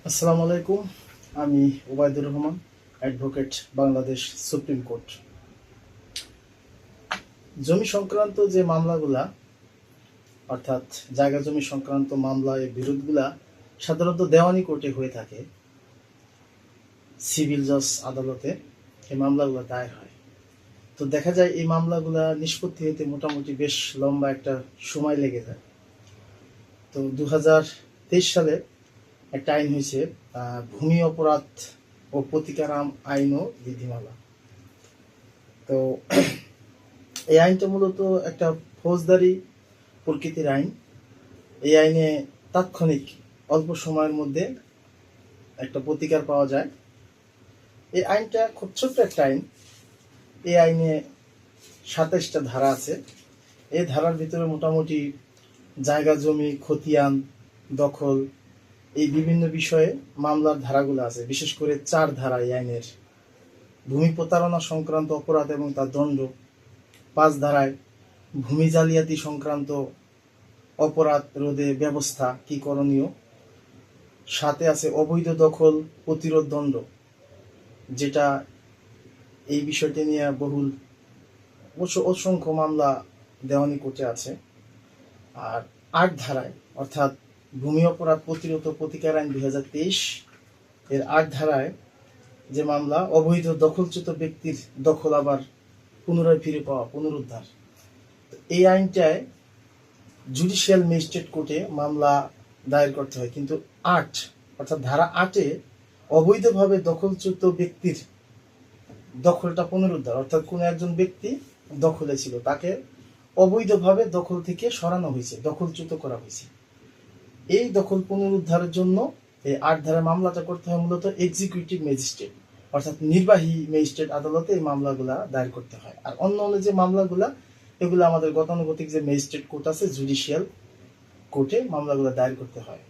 আসসালামু আলাইকুম। আমি Obaidur Rahman, advocate, Bangladesh supreme court. জমি সংক্রান্ত যে মামলাগুলা, অর্থাৎ জায়গা জমি সংক্রান্ত মামলা, এই বিরোধগুলা সাধারণত দেওয়ানি কোর্টে হয়ে থাকে। সিভিল জজ আদালতে এই মামলাগুলো দায়ের হয়। তো দেখা যায় এই মামলাগুলা নিষ্পত্তি হতে মোটামুটি বেশ লম্বা একটা সময় লেগে যায়। তো 2023 সালে একটা আইন হয়েছে, ভূমি অপরাধ ও প্রতিকার আইন ও বিধিমালা। তো এই আইনটা মূলত একটা ফৌজদারি প্রকৃতির আইন। এই আইনে তাৎক্ষণিক অল্প সময়ের মধ্যে একটা প্রতিকার পাওয়া যায়। এই আইনটা খুব ছোট্ট একটা আইন। এই আইনে 27টা ধারা আছে। এই ধারার ভিতরে মোটামুটি জায়গা জমি খতিয়ান দখল এই বিভিন্ন বিষয়ে মামলার ধারাগুলো আছে। বিশেষ করে 4 ধারা এই আইনের। ভূমি প্রতারণা সংক্রান্ত অপরাধ এবং তার দণ্ড। 5 ধারায় ভূমি জালিয়াতি সংক্রান্ত অপরাধ রোধে ব্যবস্থা কি করণীয়। 7-এ আছে অবৈধ দখল প্রতিরোধ দণ্ড, যেটা এই বিষয়টি নিয়ে বহুল অসংখ্য মামলা দেওয়ানি কোর্টে আছে। আর 8 ধারায়, অর্থাৎ ভূমি অপরাধ প্রতিরোধ ও প্রতিকার আইন 2023 এর 8 ধারায় যে মামলা, অবৈধ দখলচ্যুত ব্যক্তির দখল আবার পুনরায় ফিরে পাওয়া, পুনরুদ্ধার। এই আইনটায় জুডিশিয়াল ম্যাজিস্ট্রেট কোর্টে মামলা দায়ের করতে হয়। কিন্তু 8, অর্থাৎ ধারা 8-এ অবৈধভাবে দখলচ্যুত ব্যক্তির দখলটা পুনরুদ্ধার, অর্থাৎ কোনো একজন ব্যক্তি দখলে ছিল, তাকে অবৈধভাবে দখল থেকে সরানো হয়েছে, দখলচ্যুত করা হয়েছে। এই দখল পুনরুদ্ধারের জন্য এই 8 ধারায় মামলাটা করতে হয় মূলত এক্সিকিউটিভ ম্যাজিস্ট্রেট, অর্থাৎ নির্বাহী ম্যাজিস্ট্রেট আদালতে এই মামলাগুলা দায়ের করতে হয়। আর অন্য যে মামলাগুলা, এগুলো আমাদের গতানুগতিক যে ম্যাজিস্ট্রেট কোর্ট আছে, জুডিশিয়াল কোর্টে মামলাগুলো দায়ের করতে হয়।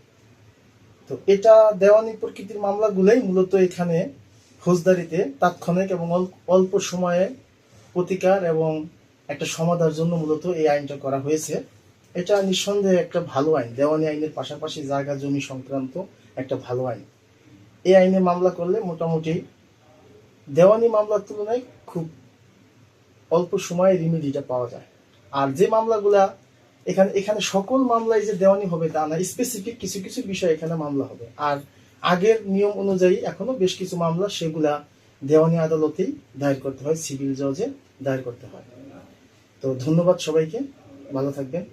তো এটা দেওয়ানি প্রকৃতির মামলাগুলোই মূলত এখানে ফৌজদারিতে তাৎক্ষণিক এবং অল্প সময়ে প্রতিকার এবং একটা সমাধানের জন্য মূলত এই আইনটা করা হয়েছে। এটা নিঃসন্দেহে একটা ভালো আইন। দেওয়ানি আইনের পাশাপাশি জায়গা জমি সংক্রান্ত একটা ভালো আইন। এই আইনে মামলা করলে মোটামুটি দেওয়ানি মামলার তুলনায় খুব অল্প সময়ে রিমেডিটা পাওয়া যায়। আর যে মামলাগুলা এখানে সকল মামলায় যে দেওয়ানি হবে তা না, স্পেসিফিক কিছু কিছু বিষয় এখানে মামলা হবে। আর আগের নিয়ম অনুযায়ী এখনো বেশ কিছু মামলা সেগুলা দেওয়ানি আদালতেই দায়ের করতে হয়, সিভিল জজে দায়ের করতে হয়। তো ধন্যবাদ সবাইকে, ভালো থাকবেন।